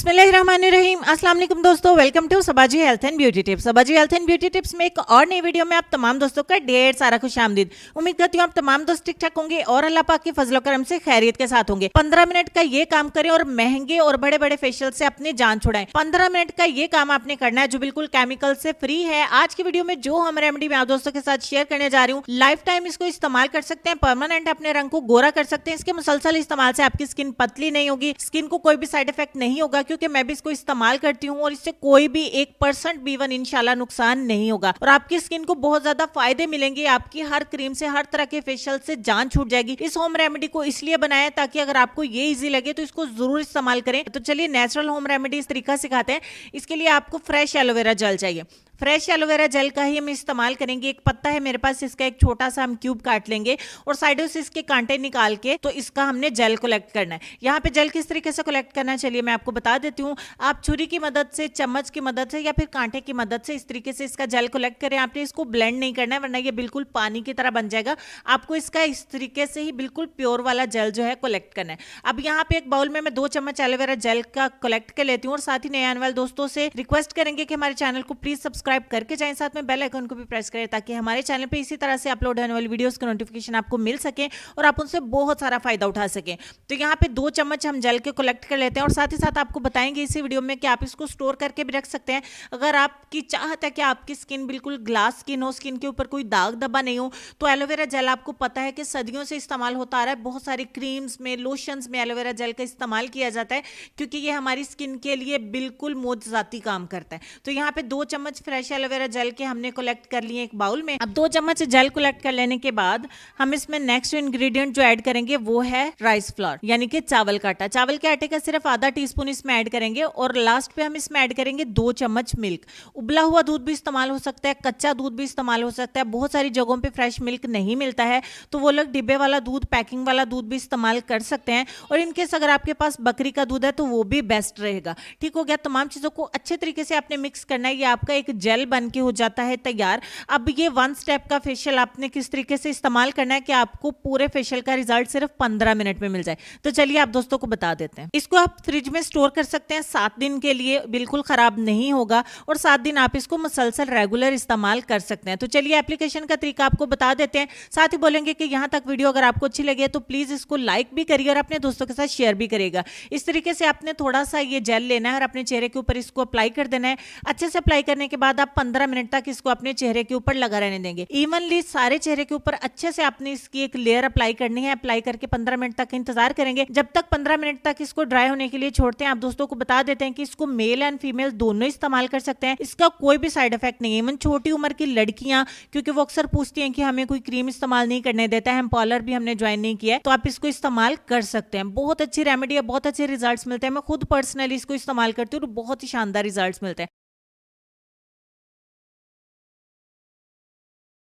बिस्मिल्लाहिर्रहमानिर्रहीम। अस्सलाम वालेकुम दोस्तों, welcome to Sabaji health and beauty tips. Sabaji health and beauty tips में एक और नई वीडियो में आप तमाम दोस्तों का ढेर सारा खुशामदीद। उम्मीद करती हूँ आप तमाम दोस्त ठीक ठाक होंगे और अल्लाह पाक के फजल करम से खैरियत के साथ होंगे। 15 मिनट का ये काम करें और महंगे और बड़े बड़े फेशियल से अपनी जान छुड़ाएं। 15 मिनट का ये काम आपने करना है जो बिल्कुल केमिकल से फ्री है। आज की वीडियो में जो हम रेमेडी मैं आप दोस्तों के साथ शेयर करने जा रही हूँ, लाइफ टाइम इसको इस्तेमाल कर सकते हैं, परमानेंट अपने रंग को गोरा कर सकते हैं। इसके मुसलसल इस्तेमाल से आपकी स्किन पतली नहीं होगी, स्किन को कोई भी साइड इफेक्ट नहीं होगा, क्योंकि मैं भी इसको इस्तेमाल करती हूँ और इससे कोई भी 1% भी वन इंशाल्लाह नुकसान नहीं होगा और आपकी स्किन को बहुत ज्यादा फायदे मिलेंगे। आपकी हर क्रीम से, हर तरह के फेशियल से जान छूट जाएगी। इस होम रेमेडी को इसलिए बनाया ताकि अगर आपको ये इजी लगे तो इसको जरूर इस्तेमाल करें। तो चलिए नेचुरल होम रेमेडी इस तरीका सिखाते हैं। इसके लिए आपको फ्रेश एलोवेरा जेल चाहिए। फ्रेश एलोवेरा जेल का ही हम इस्तेमाल करेंगे। एक पत्ता है मेरे पास, इसका एक छोटा सा हम क्यूब काट लेंगे और साइडों से इसके कांटे निकाल के तो इसका हमने जेल कलेक्ट करना है। यहाँ पे जेल किस तरीके से कलेक्ट करना है चलिए मैं आपको बता देती हूँ। आप छुरी की मदद से, चम्मच की मदद से या फिर कांटे की मदद से इस तरीके से इसका जेल कलेक्ट करें। आपने इसको ब्लेंड नहीं करना है वरना ये बिल्कुल पानी की तरह बन जाएगा। आपको इसका इस तरीके से ही बिल्कुल प्योर वाला जेल जो है कलेक्ट करना है। अब यहाँ पे एक बाउल में मैं 2 चम्मच एलोवेरा जेल का कलेक्ट कर लेती हूँ और साथ ही नए आने वाले दोस्तों से रिक्वेस्ट करेंगे कि हमारे चैनल को प्लीज सब्सक्राइब करके जाएं, साथ में बेल आइकन को भी प्रेस करें ताकि हमारे चैनल पे इसी तरह से अपलोड होने वाली वीडियोस का नोटिफिकेशन आपको मिल सके और आप उनसे बहुत सारा फायदा उठा सकें। तो यहाँ पे 2 चम्मच हम जेल के कलेक्ट कर लेते हैं और साथ ही साथ आपको बताएंगे इसी वीडियो में कि आप इसको स्टोर करके भी रख सकते हैं। अगर आपकी चाहत है कि आपकी स्किन बिल्कुल ग्लास स्किन हो, स्किन के ऊपर कोई दाग धब्बा नहीं हो, तो एलोवेरा जेल आपको पता है कि सदियों से इस्तेमाल होता आ रहा है। बहुत सारी क्रीम्स में, लोशंस में एलोवेरा जेल का इस्तेमाल किया जाता है क्योंकि ये हमारी स्किन के लिए बिल्कुल मोजजाती काम करता है। तो यहाँ पे 2 चम्मच फ्रेश एलोवेरा जेल के हमने कलेक्ट कर लिए एक बाउल में। अब 2 चम्मच जेल कलेक्ट कर लेने के बाद हम इसमें नेक्स्ट इंग्रेडिएंट जो ऐड करेंगे वो है राइस फ्लोर यानी कि चावल का आटा। चावल के आटे का सिर्फ आधा टीस्पून इसमें ऐड करेंगे और लास्ट पे हम इसमें ऐड करेंगे 2 चम्मच मिल्क। उबला हुआ दूध भी इस्तेमाल हो सकता है, कच्चा दूध भी इस्तेमाल हो सकता है। बहुत सारी जगहों पे फ्रेश मिल्क नहीं मिलता है तो वो लोग डिब्बे वाला दूध, पैकिंग वाला दूध भी इस्तेमाल कर सकते हैं। और इनकेस अगर आपके पास बकरी का दूध है तो वो भी बेस्ट रहेगा। ठीक हो गया। तमाम चीजों को अच्छे तरीके से आपने मिक्स करना है। ये आपका एक जेल बन के हो जाता है तैयार। अब ये 1 स्टेप का फेशियल आपने किस तरीके से इस्तेमाल करना है कि आपको पूरे फेशियल का रिजल्ट सिर्फ 15 मिनट में मिल जाए। तो चलिए आप दोस्तों को बता देते हैं। इसको आप फ्रिज में स्टोर कर सकते हैं 7 दिन के लिए, बिल्कुल खराब नहीं होगा और 7 दिन आप इसको मुसलसल रेगुलर इस्तेमाल कर सकते हैं। तो चलिए एप्लीकेशन का तरीका आपको बता देते हैं। साथ ही बोलेंगे कि यहाँ तक वीडियो अगर आपको अच्छी लगे तो प्लीज इसको लाइक भी करिए और अपने दोस्तों के साथ शेयर भी करिएगा। इस तरीके से आपने थोड़ा सा ये जेल लेना है और अपने चेहरे के ऊपर इसको अप्लाई कर देना है। अच्छे से अप्लाई करने के बाद आप 15 मिनट तक इसको अपने चेहरे के ऊपर लगा रहने देंगे। इवनली सारे चेहरे के ऊपर अच्छे से आपने इसकी एक लेयर अप्लाई करनी है। अप्लाई करके 15 मिनट तक इंतजार करेंगे। जब तक 15 मिनट तक इसको ड्राई होने के लिए छोड़ते हैं। आप दोस्तों को बता देते हैं कि इसको मेल एंड फीमेल दोनों इस्तेमाल कर सकते हैं। इसका कोई भी साइड इफेक्ट नहीं है। इवन छोटी उम्र की लड़कियां, क्योंकि वो अक्सर पूछती हैं कि हमें कोई क्रीम इस्तेमाल नहीं करने देता है, हम पार्लर भी हमने ज्वाइन नहीं किया है, तो आप इसको इस्तेमाल कर सकते हैं। बहुत अच्छी रेमेडी है, बहुत अच्छे रिजल्ट मिलते हैं। मैं खुद पर्सनली इसको इस्तेमाल करती हूँ और बहुत ही शानदार रिजल्ट मिलते हैं।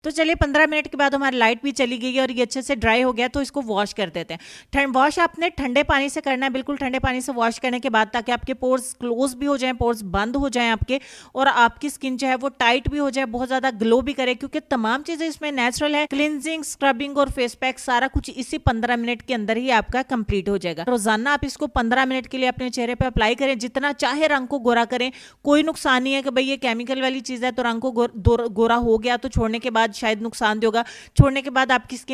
तो चलिए 15 मिनट के बाद हमारी लाइट भी चली गई है और ये अच्छे से ड्राई हो गया तो इसको वॉश कर देते हैं। वॉश आपने ठंडे पानी से करना है, बिल्कुल ठंडे पानी से वॉश करने के बाद, ताकि आपके पोर्स क्लोज भी हो जाएं, पोर्स बंद हो जाएं आपके और आपकी स्किन जो है वो टाइट भी हो जाए, बहुत ज्यादा ग्लो भी करे, क्योंकि तमाम चीजें इसमें नेचुरल है। क्लिनजिंग, स्क्रबिंग और फेस पैक सारा कुछ इसी 15 मिनट के अंदर ही आपका कंप्लीट हो जाएगा। रोजाना आप इसको 15 मिनट के लिए अपने चेहरे पर अप्लाई करें, जितना चाहे रंग को गोरा करें। कोई नुकसान नहीं है कि भाई ये केमिकल वाली चीज है तो रंग को गोरा हो गया तो छोड़ने के बाद शायद नुकसान देगा। छोड़ने के बाद आपकी स्किन